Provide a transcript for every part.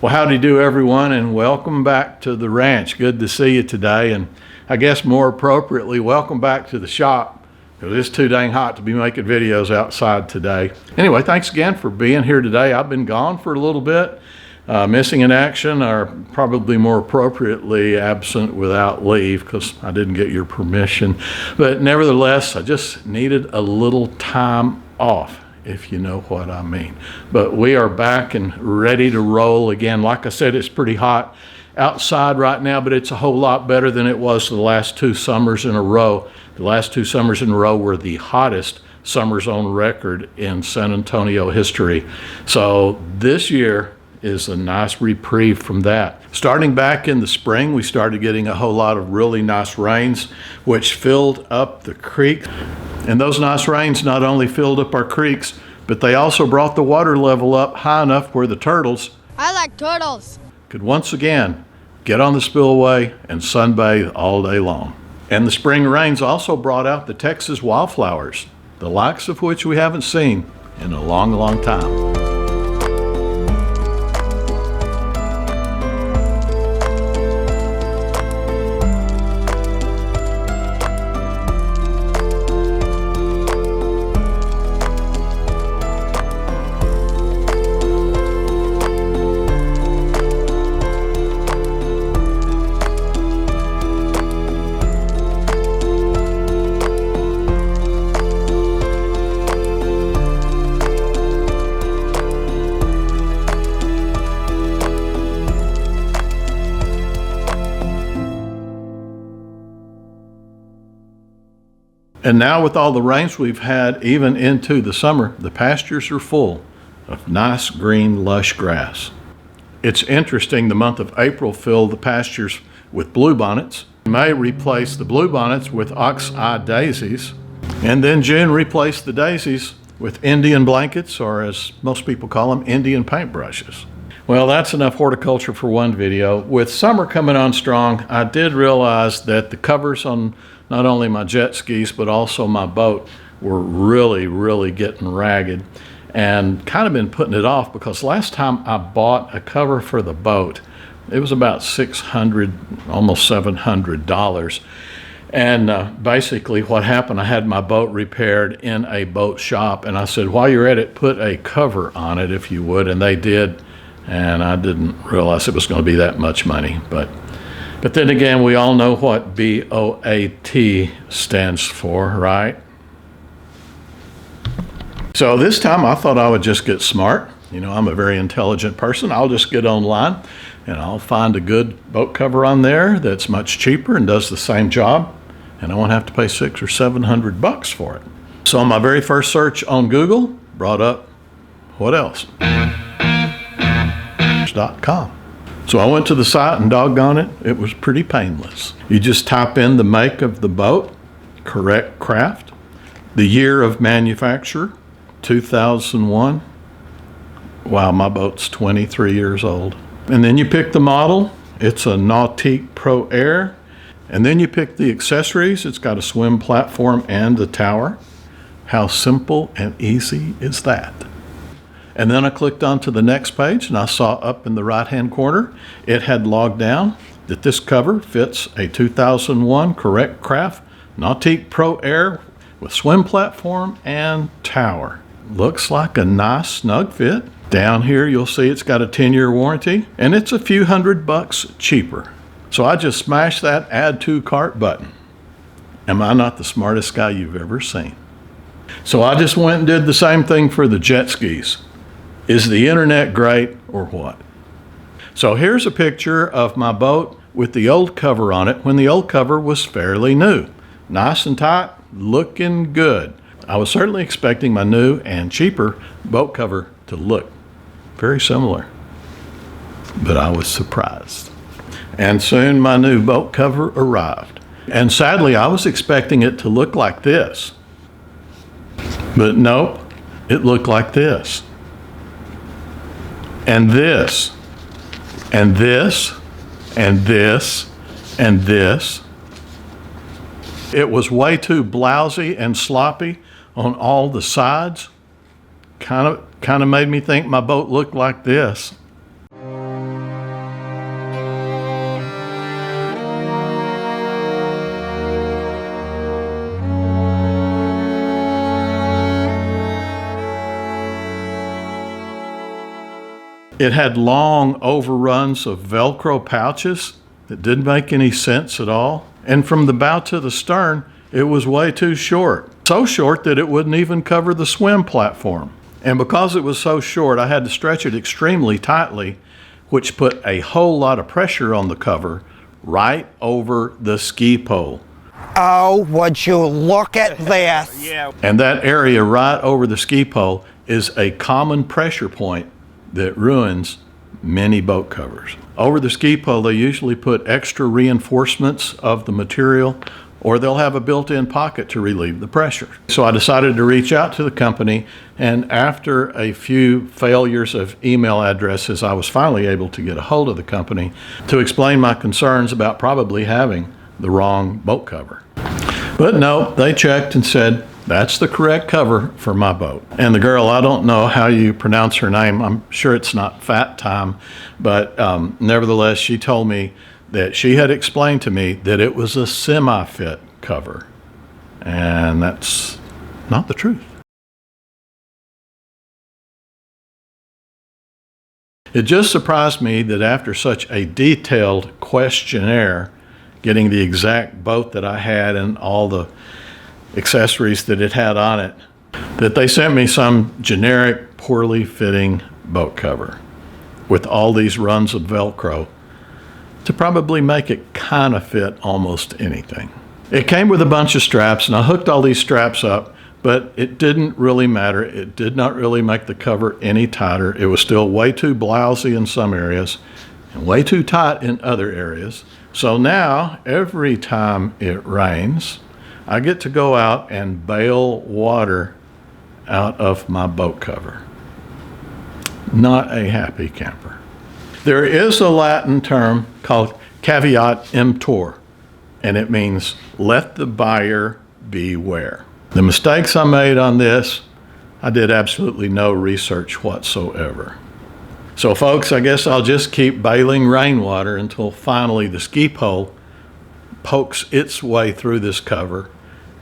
Well, howdy do everyone, and welcome back to the ranch. Good to see you today, and I guess more appropriately, welcome back to the shop, because it's too dang hot to be making videos outside today. Anyway, thanks again for being here today. I've been gone for a little bit, missing in action, or probably more appropriately absent without leave, because I didn't get your permission. But nevertheless, I just needed a little time off, if you know what I mean. But we are back and ready to roll again. Like I said, it's pretty hot outside right now, but it's a whole lot better than it was the last 2 summers in a row. The last 2 summers in a row were the hottest summers on record in San Antonio history. So this year is a nice reprieve from that. Starting back in the spring, we started getting a whole lot of really nice rains, which filled up the creek. And those nice rains not only filled up our creeks, but they also brought the water level up high enough where the turtles, I like turtles, could once again get on the spillway and sunbathe all day long. And the spring rains also brought out the Texas wildflowers, the likes of which we haven't seen in a long, long time. And now with all the rains we've had, even into the summer, the pastures are full of nice green lush grass. It's interesting, the month of April filled the pastures with bluebonnets. May replaced the bluebonnets with ox-eye daisies. And then June replaced the daisies with Indian blankets, or as most people call them, Indian paintbrushes. Well, that's enough horticulture for one video. With summer coming on strong, I did realize that the covers on not only my jet skis, but also my boat were really getting ragged, and kind of been putting it off because last time I bought a cover for the boat, it was about $600, almost $700. And basically what happened, I had my boat repaired in a boat shop, and I said, while you're at it, put a cover on it if you would, and they did. And I didn't realize it was going to be that much money. But then again, we all know what BOAT stands for, right? So this time I thought I would just get smart. You know, I'm a very intelligent person. I'll just get online and I'll find a good boat cover on there that's much cheaper and does the same job. And I won't have to pay $600 or $700 for it. So my very first search on Google brought up, what else? .com. So I went to the site and doggone it, it was pretty painless. You just type in the make of the boat, correct craft, the year of manufacture, 2001. Wow, my boat's 23 years old. And then you pick the model, it's a Nautique Pro Air. And then you pick the accessories, it's got a swim platform and a tower. How simple and easy is that? And then I clicked onto the next page and I saw up in the right-hand corner, it had logged down that this cover fits a 2001 correct craft Nautique Pro Air with swim platform and tower. Looks like a nice snug fit. Down here you'll see it's got a 10-year warranty and it's a few $100 cheaper. So I just smashed that add to cart button. Am I not the smartest guy you've ever seen? So I just went and did the same thing for the jet skis. Is the internet great or what? So here's a picture of my boat with the old cover on it when the old cover was fairly new. Nice and tight, looking good. I was certainly expecting my new and cheaper boat cover to look very similar, but I was surprised. And soon my new boat cover arrived. And sadly, I was expecting it to look like this, but nope, it looked like this. And this, and this, and this, and this. It was way too blousy and sloppy on all the sides. Kind of made me think my boat looked like this. It had long overruns of Velcro pouches that didn't make any sense at all. And from the bow to the stern, it was way too short. So short that it wouldn't even cover the swim platform. And because it was so short, I had to stretch it extremely tightly, which put a whole lot of pressure on the cover right over the ski pole. Oh, would you look at this? Yeah. And that area right over the ski pole is a common pressure point that ruins many boat covers. Over the ski pole, they usually put extra reinforcements of the material, or they'll have a built-in pocket to relieve the pressure. So I decided to reach out to the company, and after a few failures of email addresses, I was finally able to get a hold of the company to explain my concerns about probably having the wrong boat cover. But no, they checked and said, that's the correct cover for my boat. And the girl, I don't know how you pronounce her name. I'm sure it's not Fat Time, but nevertheless, she told me that she had explained to me that it was a semi-fit cover. And that's not the truth. It just surprised me that after such a detailed questionnaire, getting the exact boat that I had and all the accessories that it had on it, that they sent me some generic, poorly fitting boat cover with all these runs of Velcro to probably make it kind of fit almost anything. It came with a bunch of straps, and I hooked all these straps up, but it didn't really matter. It did not really make the cover any tighter. It was still way too blousy in some areas and way too tight in other areas. So now, every time it rains, I get to go out and bail water out of my boat cover. Not a happy camper. There is a Latin term called caveat emptor, and it means let the buyer beware. The mistakes I made on this, I did absolutely no research whatsoever. So folks, I guess I'll just keep bailing rainwater until finally the ski pole pokes its way through this cover.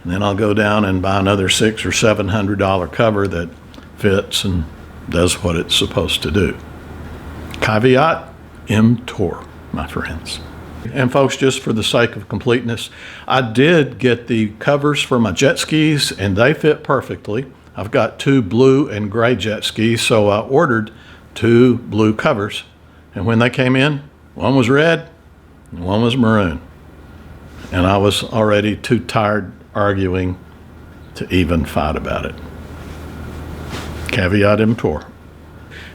And then I'll go down and buy another $600 or $700 cover that fits and does what it's supposed to do. Caveat emptor, my friends. And folks, just for the sake of completeness, I did get the covers for my jet skis, and they fit perfectly. I've got 2 blue and gray jet skis, so I ordered 2 blue covers. And when they came in, one was red and one was maroon. And I was already too tired arguing to even fight about it. Caveat emptor.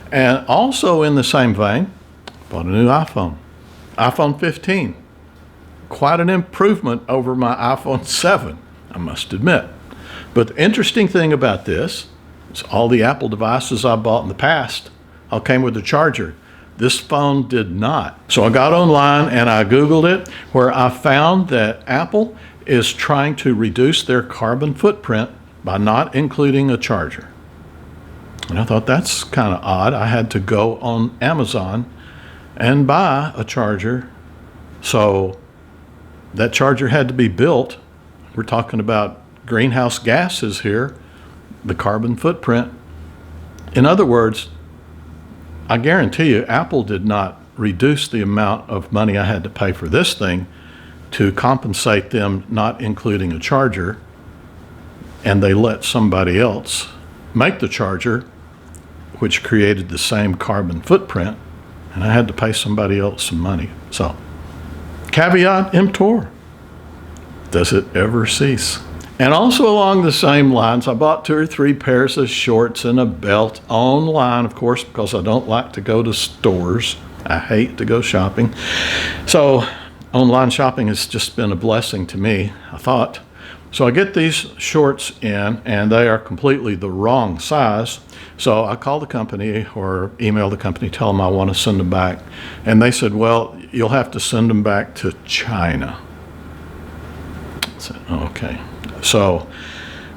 And also in the same vein, bought a new iPhone 15. Quite an improvement over my iPhone 7, I must admit. But the interesting thing about this is all the Apple devices I bought in the past all came with a charger. This phone did not. So I got online and I Googled it, where I found that Apple is trying to reduce their carbon footprint by not including a charger. And I thought that's kind of odd. I had to go on Amazon and buy a charger. So that charger had to be built. We're talking about greenhouse gases here, the carbon footprint. In other words, I guarantee you, Apple did not reduce the amount of money I had to pay for this thing to compensate them not including a charger, and they let somebody else make the charger, which created the same carbon footprint, and I had to pay somebody else some money. So, caveat emptor. Does it ever cease? And also along the same lines, I bought 2 or 3 pairs of shorts and a belt online, of course, because I don't like to go to stores. I hate to go shopping. So online shopping has just been a blessing to me, I thought. So I get these shorts in, and they are completely the wrong size. So I call the company or email the company, tell them I want to send them back. And they said, well, you'll have to send them back to China. I said, okay. So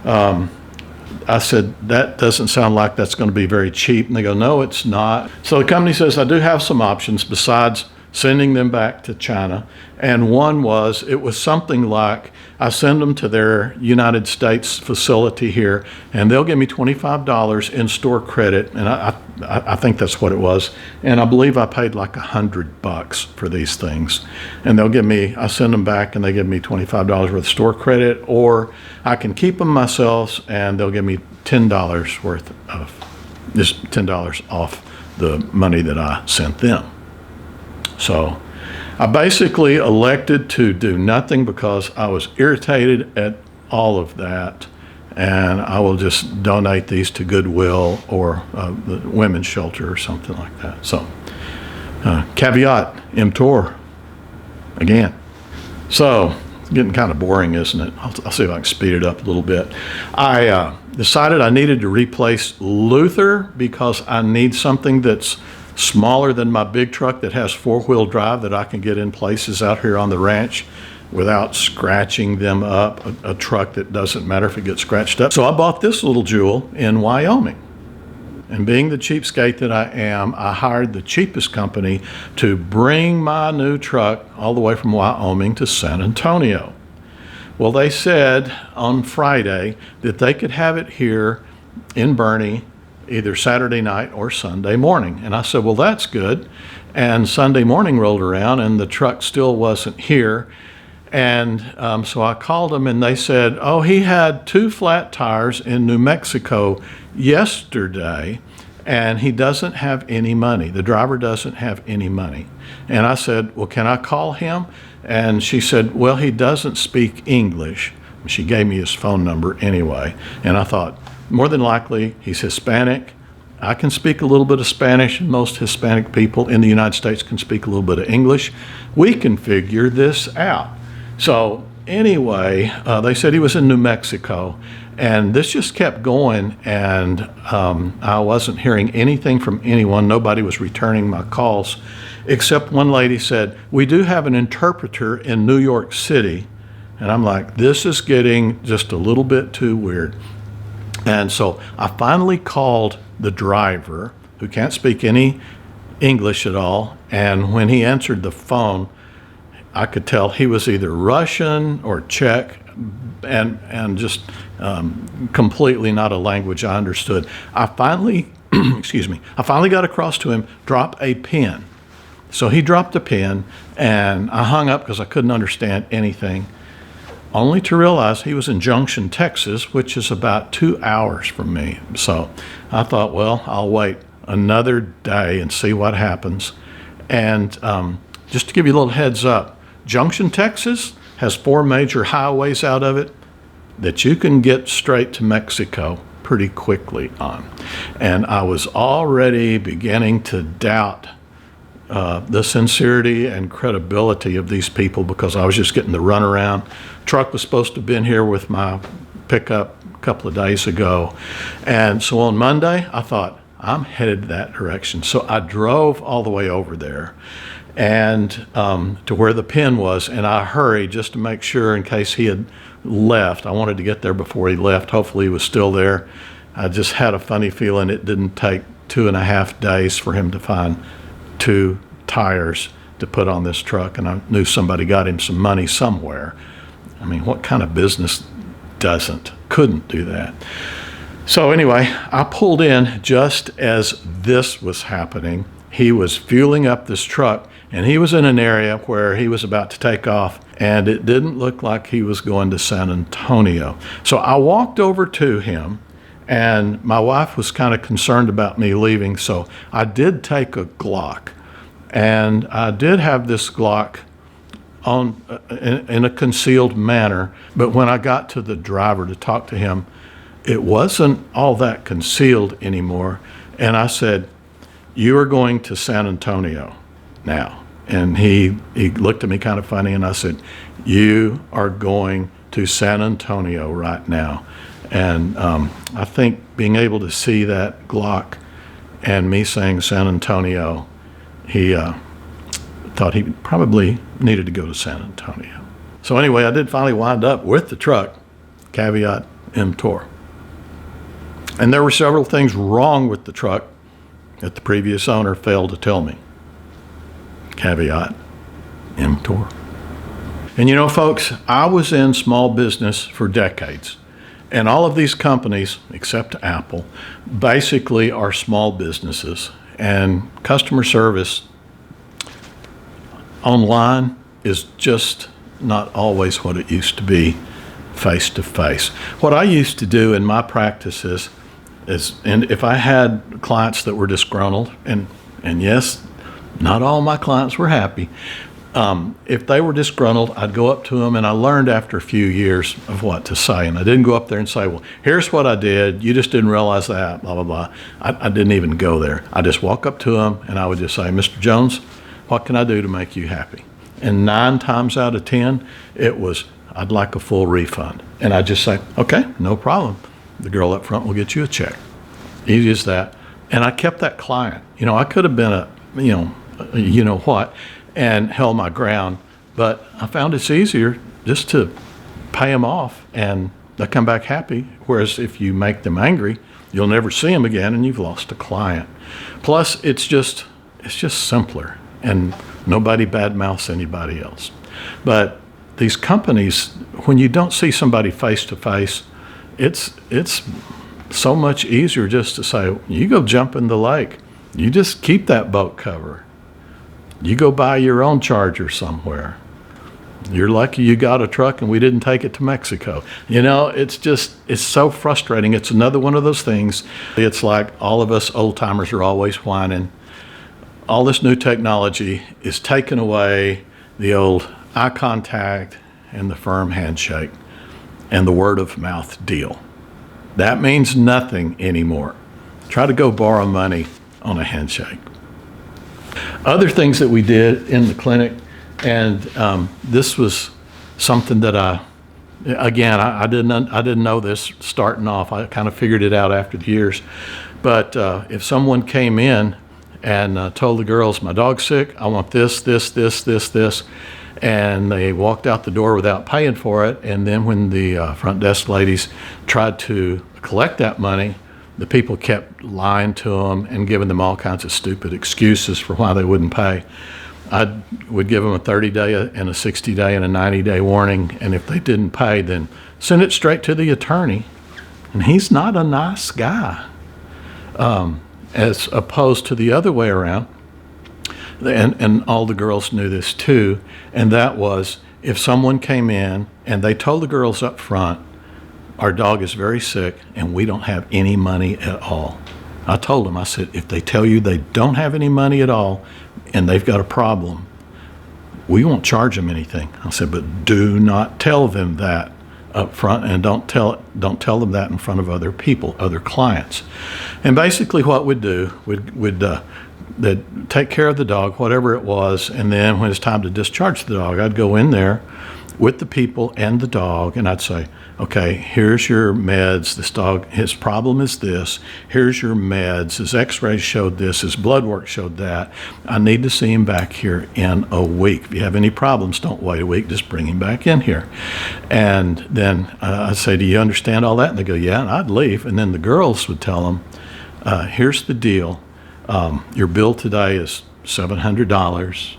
I said, that doesn't sound like that's going to be very cheap. And they go, no, it's not. So the company says, I do have some options besides sending them back to China. And one was, it was something like, I send them to their United States facility here, and they'll give me $25 in store credit, and I think that's what it was. And I believe I paid like $100 for these things. And they'll give me, I send them back, and they give me $25 worth of store credit, or I can keep them myself, and they'll give me $10 worth of, just $10 off the money that I sent them. So I basically elected to do nothing because I was irritated at all of that, and I will just donate these to Goodwill or the women's shelter or something like that. So caveat emptor again. So it's getting kind of boring, isn't it? I'll see if I can speed it up a little bit. I decided I needed to replace Luther because I need something that's smaller than my big truck that has four-wheel drive that I can get in places out here on the ranch without scratching them up, a truck that doesn't matter if it gets scratched up. So I bought this little jewel in Wyoming. And being the cheapskate that I am, I hired the cheapest company to bring my new truck all the way from Wyoming to San Antonio. Well, they said on Friday that they could have it here in Boerne either Saturday night or Sunday morning. And I said, well, that's good. And Sunday morning rolled around and the truck still wasn't here. And so I called them and they said, oh, he had 2 flat tires in New Mexico yesterday and he doesn't have any money. The driver doesn't have any money. And I said, well, can I call him? And she said, well, he doesn't speak English. She gave me his phone number anyway. And I thought, more than likely, he's Hispanic. I can speak a little bit of Spanish, and most Hispanic people in the United States can speak a little bit of English. We can figure this out. So anyway, they said he was in New Mexico, and this just kept going, and I wasn't hearing anything from anyone. Nobody was returning my calls, except one lady said, we do have an interpreter in New York City. And I'm like, this is getting just a little bit too weird. And so I finally called the driver, who can't speak any English at all. And when he answered the phone, I could tell he was either Russian or Czech, and just completely not a language I understood. I finally, I finally got across to him, drop a pin. So he dropped a pin, and I hung up because I couldn't understand anything, only to realize he was in Junction, Texas, which is about 2 hours from me. So I thought, well, I'll wait another day and see what happens. And just to give you a little heads up, Junction, Texas has 4 major highways out of it that you can get straight to Mexico pretty quickly on. And I was already beginning to doubt the sincerity and credibility of these people because I was just getting the runaround. Truck was supposed to have been here with my pickup a couple of days ago. And so on Monday, I thought, I'm headed that direction. So I drove all the way over there and to where the pin was, and I hurried just to make sure in case he had left. I wanted to get there before he left. Hopefully he was still there. I just had a funny feeling it didn't take 2.5 days for him to find 2 tires to put on this truck, and I knew somebody got him some money somewhere. I mean, what kind of business couldn't do that? So anyway, I pulled in just as this was happening. He was fueling up this truck, and he was in an area where he was about to take off, and it didn't look like he was going to San Antonio. So I walked over to him, and my wife was kind of concerned about me leaving, so I did take a Glock. And I did have this Glock on in a concealed manner, but when I got to the driver to talk to him, it wasn't all that concealed anymore. And I said, you are going to San Antonio now. And he looked at me kind of funny, and I said, you are going to San Antonio right now. And I think being able to see that Glock and me saying San Antonio, he thought he probably needed to go to San Antonio. So anyway, I did finally wind up with the truck, caveat emptor. And there were several things wrong with the truck that the previous owner failed to tell me. caveat emptor. And you know, folks, I was in small business for decades. And all of these companies, except Apple, basically are small businesses. And customer service online is just not always what it used to be face to face. What I used to do in my practices is, and if I had clients that were disgruntled, and yes, not all my clients were happy, if they were disgruntled, I'd go up to them, and I learned after a few years of what to say. And I didn't go up there and say, well, here's what I did. You just didn't realize that, blah, blah, blah. I didn't even go there. I just walk up to them, and I would just say, Mr. Jones, what can I do to make you happy? And 9 times out of 10, it was, I'd like a full refund. And I'd just say, okay, no problem. The girl up front will get you a check. Easy as that. And I kept that client. You know, I could have been a, you know what, and held my ground, but I found it's easier just to pay them off and they come back happy. Whereas if you make them angry, you'll never see them again and you've lost a client. Plus, it's just simpler and nobody badmouths anybody else. But these companies, when you don't see somebody face to face, it's so much easier just to say, you go jump in the lake. You just keep that boat cover. You go buy your own charger somewhere. You're lucky you got a truck and we didn't take it to Mexico. You know, it's so frustrating. It's another one of those things. It's like all of us old timers are always whining. All this new technology is taking away the old eye contact and the firm handshake and the word of mouth deal. That means nothing anymore. Try to go borrow money on a handshake. Other things that we did in the clinic, and this was something that I didn't know this starting off. I kind of figured it out after the years. But if someone came in and told the girls, my dog's sick, I want this, and they walked out the door without paying for it, and then when the front desk ladies tried to collect that money, the people kept lying to them and giving them all kinds of stupid excuses for why they wouldn't pay. I would give them a 30-day and a 60-day and a 90-day warning, and if they didn't pay, then send it straight to the attorney. And he's not a nice guy, as opposed to the other way around. And all the girls knew this too, and that was if someone came in and they told the girls up front, our dog is very sick and we don't have any money at all. I told them, I said, if they tell you they don't have any money at all and they've got a problem, we won't charge them anything. I said, but do not tell them that up front, and don't tell them that in front of other people, other clients. And basically what we'd do, they'd take care of the dog, whatever it was, and then when it's time to discharge the dog, I'd go in there with the people and the dog, and I'd say, okay, here's your meds. This dog, his problem is this. Here's your meds. His x-rays showed this. His blood work showed that. I need to see him back here in a week. If you have any problems, don't wait a week. Just bring him back in here. And then I'd say, do you understand all that? And they go, yeah, and I'd leave. And then the girls would tell them, here's the deal. Your bill today is $700,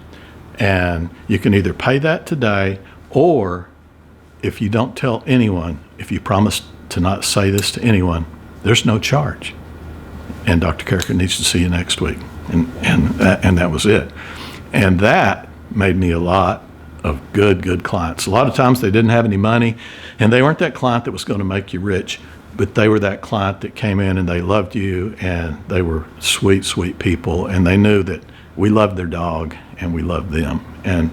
and you can either pay that today, or if you don't tell anyone, if you promise to not say this to anyone, there's no charge. And Dr. Carriker needs to see you next week. And that was it. And that made me a lot of good clients. A lot of times they didn't have any money, and they weren't that client that was going to make you rich, but they were that client that came in and they loved you, and they were sweet people, and they knew that we loved their dog and we loved them. And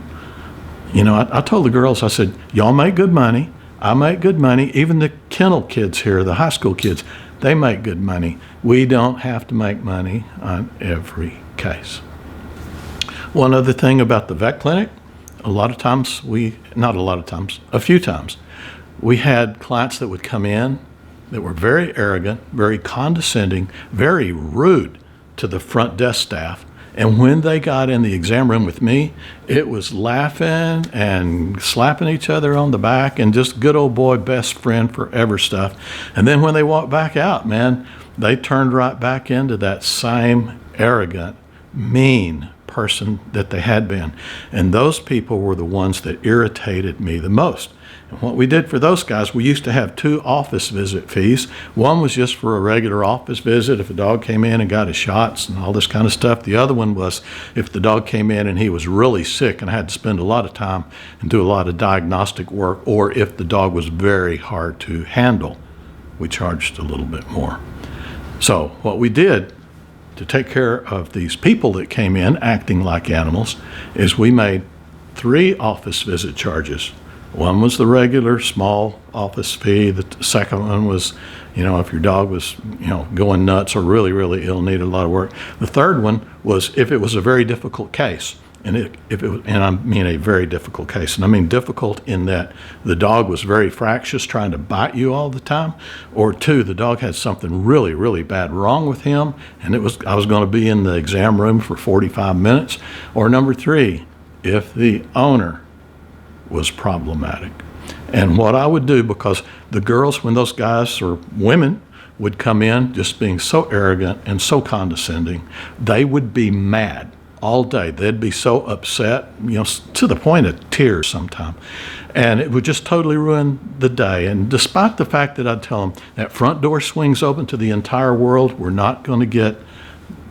you know, I told the girls, I said, y'all make good money. I make good money. Even the kennel kids here, the high school kids, they make good money. We don't have to make money on every case. One other thing about the vet clinic, a few times, we had clients that would come in that were very arrogant, very condescending, very rude to the front desk staff. And when they got in the exam room with me, it was laughing and slapping each other on the back and just good old boy, best friend forever stuff. And then when they walked back out, man, they turned right back into that same arrogant, mean person that they had been. And those people were the ones that irritated me the most. And what we did for those guys, we used to have 2 office visit fees. One was just for a regular office visit if a dog came in and got his shots and all this kind of stuff. The other one was if the dog came in and he was really sick and I had to spend a lot of time and do a lot of diagnostic work, or if the dog was very hard to handle, we charged a little bit more. So what we did to take care of these people that came in acting like animals is we made 3 office visit charges. One was the regular small office fee. The second one was, if your dog was, going nuts or really, really ill, needed a lot of work. The third one was if it was a very difficult case. And I mean a very difficult case. And I mean difficult in that the dog was very fractious, trying to bite you all the time. Or 2, the dog had something really, really bad wrong with him, and I was going to be in the exam room for 45 minutes. Or number 3, if the owner was problematic. And what I would do, because the girls, when those guys or women would come in just being so arrogant and so condescending, they would be mad all day. They'd be so upset, to the point of tears sometimes. And it would just totally ruin the day. And despite the fact that I'd tell them that front door swings open to the entire world, we're not going to get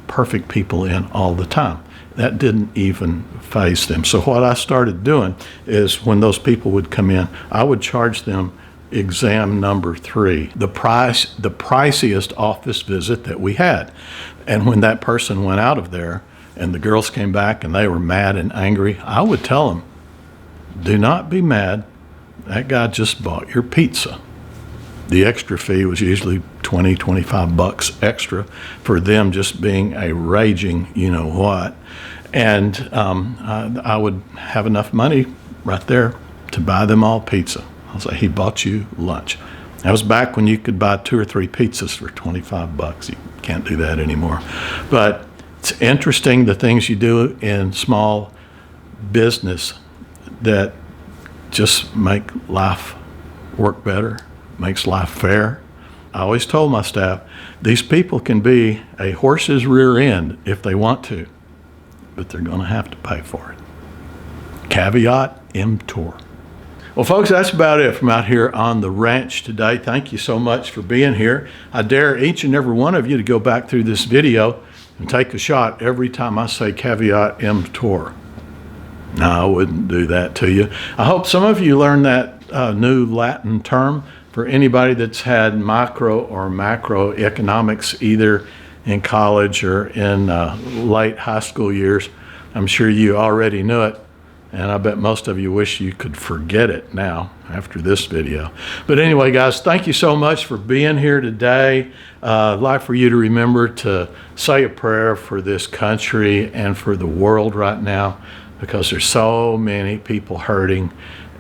perfect people in all the time. That didn't even faze them. So what I started doing is when those people would come in, I would charge them exam number 3, the priciest office visit that we had. And when that person went out of there and the girls came back and they were mad and angry, I would tell them, do not be mad. That guy just bought your pizza. The extra fee was usually $20, $25 extra for them just being a raging you-know-what. And I would have enough money right there to buy them all pizza. I was like, he bought you lunch. That was back when you could buy 2 or 3 pizzas for $25. You can't do that anymore. But it's interesting the things you do in small business that just make life work better, makes life fair. I always told my staff, these people can be a horse's rear end if they want to, but they're going to have to pay for it. Caveat emptor. Well, folks, that's about it from out here on the ranch today. Thank you so much for being here. I dare each and every one of you to go back through this video and take a shot every time I say caveat emptor. No, I wouldn't do that to you. I hope some of you learned that new Latin term. For anybody that's had micro or macroeconomics either in college or in late high school years, I'm sure you already knew it, and I bet most of you wish you could forget it now after this video. But anyway, guys, thank you so much for being here today. I'd like for you to remember to say a prayer for this country and for the world right now, because there's so many people hurting.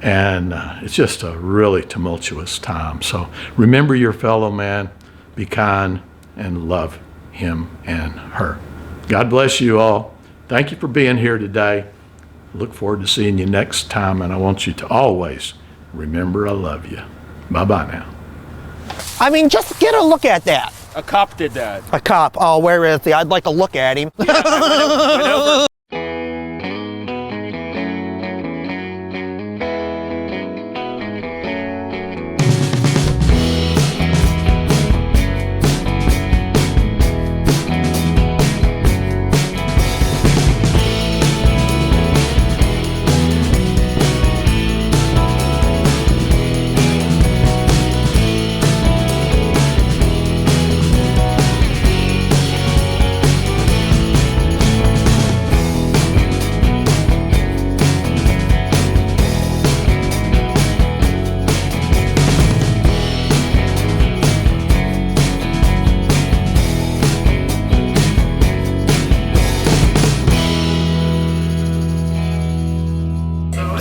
And it's just a really tumultuous time. So remember your fellow man, be kind, and love him and her. God bless you all. Thank you for being here today. Look forward to seeing you next time. And I want you to always remember I love you. Bye-bye now. I mean, just get a look at that. A cop did that. A cop. Oh, where is he? I'd like to look at him. Yeah, I went over.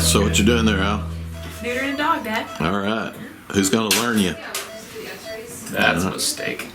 So what you doing there, Al? Neutering a dog, Dad. All right. Who's going to learn you? That's a mistake.